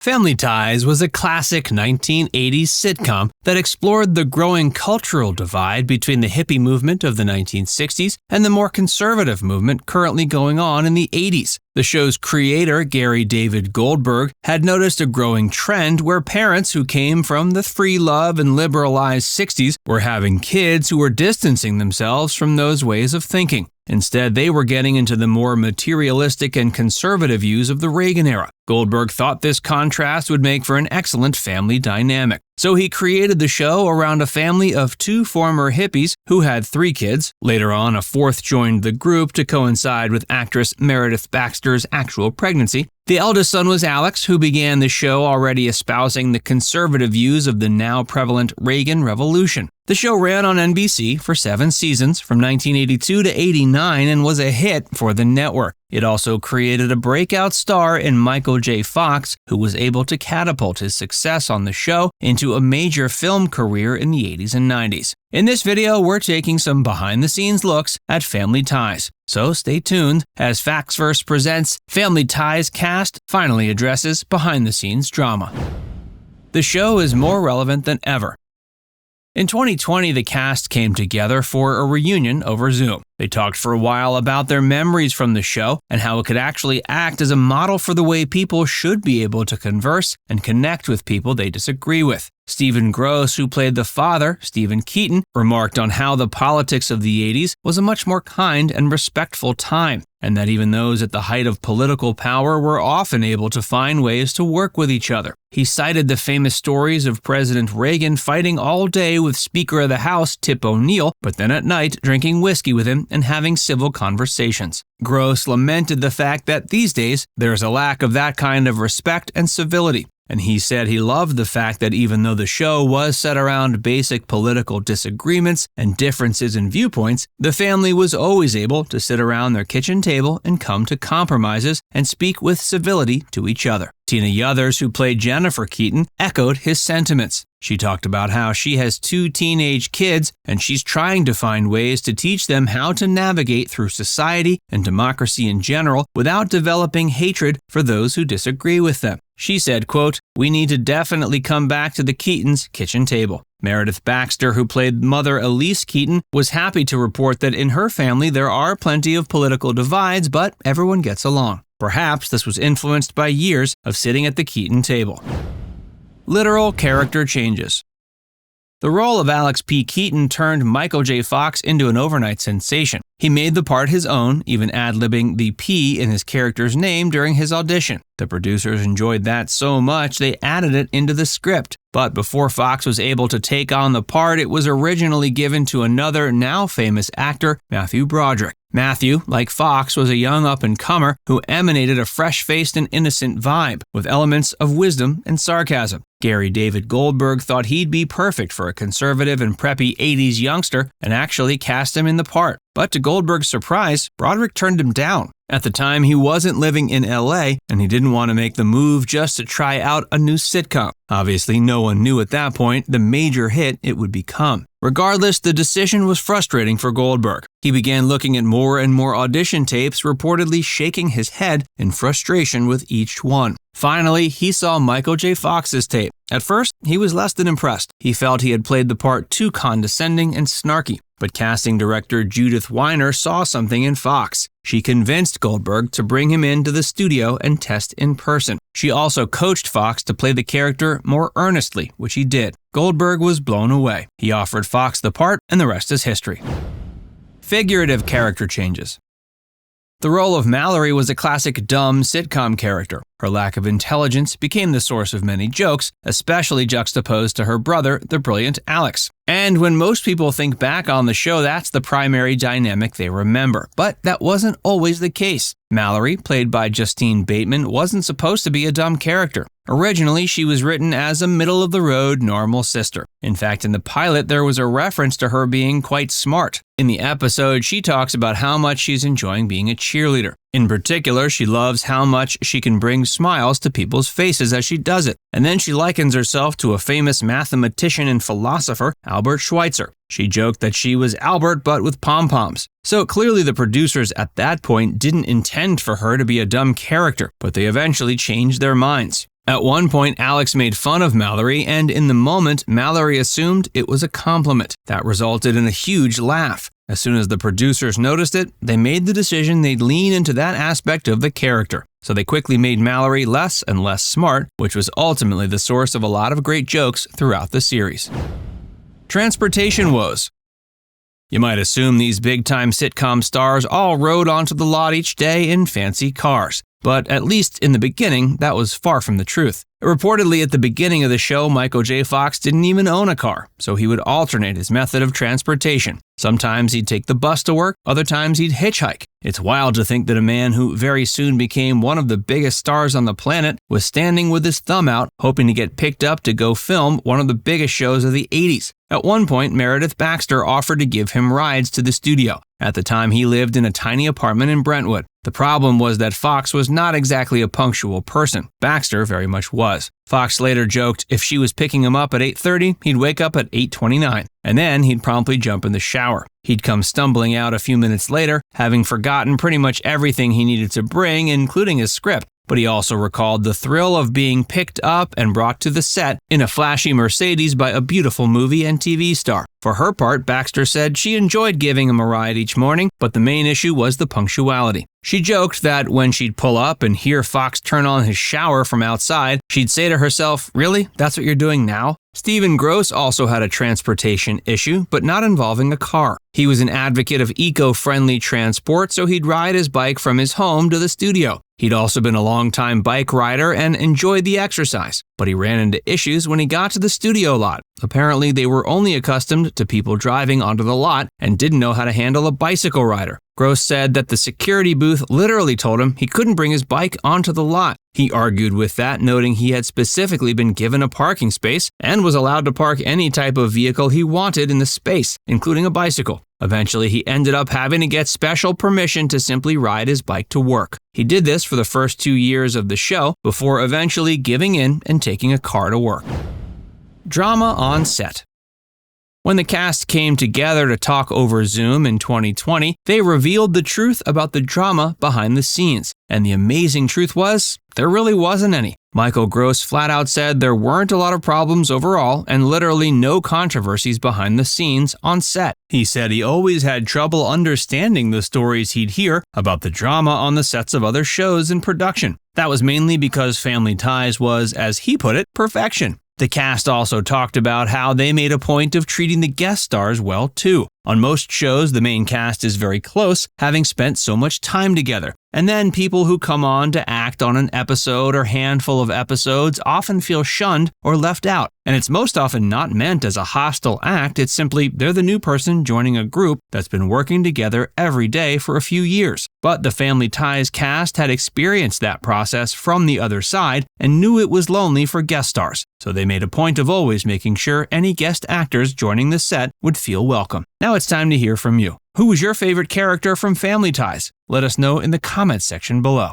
Family Ties was a classic 1980s sitcom that explored the growing cultural divide between the hippie movement of the 1960s and the more conservative movement currently going on in the 80s. The show's creator, Gary David Goldberg, had noticed a growing trend where parents who came from the free love and liberalized 60s were having kids who were distancing themselves from those ways of thinking. Instead, they were getting into the more materialistic and conservative views of the Reagan era. Goldberg thought this contrast would make for an excellent family dynamic. So he created the show around a family of two former hippies who had 3 kids. Later on, a 4th joined the group to coincide with actress Meredith Baxter's actual pregnancy. The eldest son was Alex, who began the show already espousing the conservative views of the now prevalent Reagan Revolution. The show ran on NBC for 7 seasons from 1982 to 89 and was a hit for the network. It also created a breakout star in Michael J. Fox, who was able to catapult his success on the show into a major film career in the 80s and 90s. In this video, we're taking some behind-the-scenes looks at Family Ties. So stay tuned as Factsverse presents Family Ties Cast finally addresses behind-the-scenes drama. The show is more relevant than ever. In 2020, the cast came together for a reunion over Zoom. They talked for a while about their memories from the show and how it could actually act as a model for the way people should be able to converse and connect with people they disagree with. Stephen Gross, who played the father, Stephen Keaton, remarked on how the politics of the 80s was a much more kind and respectful time, and that even those at the height of political power were often able to find ways to work with each other. He cited the famous stories of President Reagan fighting all day with Speaker of the House Tip O'Neill, but then at night drinking whiskey with him and having civil conversations. Gross lamented the fact that these days there's a lack of that kind of respect and civility. And he said he loved the fact that even though the show was set around basic political disagreements and differences in viewpoints, the family was always able to sit around their kitchen table and come to compromises and speak with civility to each other. Tina Yothers, who played Jennifer Keaton, echoed his sentiments. She talked about how she has 2 teenage kids and she's trying to find ways to teach them how to navigate through society and democracy in general without developing hatred for those who disagree with them. She said, quote, "We need to definitely come back to the Keatons' kitchen table." Meredith Baxter, who played Mother Elise Keaton, was happy to report that in her family there are plenty of political divides, but everyone gets along. Perhaps this was influenced by years of sitting at the Keaton table. Literal character changes. The role of Alex P. Keaton turned Michael J. Fox into an overnight sensation. He made the part his own, even ad-libbing the P in his character's name during his audition. The producers enjoyed that so much they added it into the script. But before Fox was able to take on the part, it was originally given to another now famous actor, Matthew Broderick. Matthew, like Fox, was a young up-and-comer who emanated a fresh-faced and innocent vibe, with elements of wisdom and sarcasm. Gary David Goldberg thought he'd be perfect for a conservative and preppy 80s youngster and actually cast him in the part. But to Goldberg's surprise, Broderick turned him down. At the time, he wasn't living in LA, and he didn't want to make the move just to try out a new sitcom. Obviously, no one knew at that point the major hit it would become. Regardless, the decision was frustrating for Goldberg. He began looking at more and more audition tapes, reportedly shaking his head in frustration with each one. Finally, he saw Michael J. Fox's tape. At first, he was less than impressed. He felt he had played the part too condescending and snarky. But casting director Judith Weiner saw something in Fox. She convinced Goldberg to bring him into the studio and test in person. She also coached Fox to play the character more earnestly, which he did. Goldberg was blown away. He offered Fox the part, and the rest is history. Figurative character changes. The role of Mallory was a classic dumb sitcom character. Her lack of intelligence became the source of many jokes, especially juxtaposed to her brother, the brilliant Alex. And when most people think back on the show, that's the primary dynamic they remember. But that wasn't always the case. Mallory, played by Justine Bateman, wasn't supposed to be a dumb character. Originally, she was written as a middle-of-the-road normal sister. In fact, in the pilot, there was a reference to her being quite smart. In the episode, she talks about how much she's enjoying being a cheerleader. In particular, she loves how much she can bring smiles to people's faces as she does it. And then she likens herself to a famous mathematician and philosopher, Albert Schweitzer. She joked that she was Albert but with pom-poms. So clearly the producers at that point didn't intend for her to be a dumb character, but they eventually changed their minds. At one point, Alex made fun of Mallory, and in the moment, Mallory assumed it was a compliment. That resulted in a huge laugh. As soon as the producers noticed it, they made the decision they'd lean into that aspect of the character. So they quickly made Mallory less and less smart, which was ultimately the source of a lot of great jokes throughout the series. Transportation woes. You might assume these big-time sitcom stars all rode onto the lot each day in fancy cars. But at least in the beginning, that was far from the truth. Reportedly, at the beginning of the show, Michael J. Fox didn't even own a car, so he would alternate his method of transportation. Sometimes he'd take the bus to work, other times he'd hitchhike. It's wild to think that a man who very soon became one of the biggest stars on the planet was standing with his thumb out, hoping to get picked up to go film one of the biggest shows of the 80s. At one point, Meredith Baxter offered to give him rides to the studio. At the time, he lived in a tiny apartment in Brentwood. The problem was that Fox was not exactly a punctual person. Baxter very much was. Fox later joked if she was picking him up at 8:30, he'd wake up at 8:29, and then he'd promptly jump in the shower. He'd come stumbling out a few minutes later, having forgotten pretty much everything he needed to bring, including his script. But he also recalled the thrill of being picked up and brought to the set in a flashy Mercedes by a beautiful movie and TV star. For her part, Baxter said she enjoyed giving him a ride each morning, but the main issue was the punctuality. She joked that when she'd pull up and hear Fox turn on his shower from outside, she'd say to herself, "Really? That's what you're doing now?" Stephen Gross also had a transportation issue, but not involving a car. He was an advocate of eco-friendly transport, so he'd ride his bike from his home to the studio. He'd also been a long-time bike rider and enjoyed the exercise, but he ran into issues when he got to the studio lot. Apparently, they were only accustomed to people driving onto the lot and didn't know how to handle a bicycle rider. Gross said that the security booth literally told him he couldn't bring his bike onto the lot. He argued with that, noting he had specifically been given a parking space and was allowed to park any type of vehicle he wanted in the space, including a bicycle. Eventually, he ended up having to get special permission to simply ride his bike to work. He did this for the first 2 years of the show before eventually giving in and taking a car to work. Drama on set. When the cast came together to talk over Zoom in 2020, they revealed the truth about the drama behind the scenes. And the amazing truth was, there really wasn't any. Michael Gross flat out said there weren't a lot of problems overall and literally no controversies behind the scenes on set. He said he always had trouble understanding the stories he'd hear about the drama on the sets of other shows in production. That was mainly because Family Ties was, as he put it, perfection. The cast also talked about how they made a point of treating the guest stars well too. On most shows, the main cast is very close, having spent so much time together. And then people who come on to act on an episode or handful of episodes often feel shunned or left out. And it's most often not meant as a hostile act, it's simply they're the new person joining a group that's been working together every day for a few years. But the Family Ties cast had experienced that process from the other side and knew it was lonely for guest stars. So they made a point of always making sure any guest actors joining the set would feel welcome. Now it's time to hear from you. Who was your favorite character from Family Ties? Let us know in the comments section below.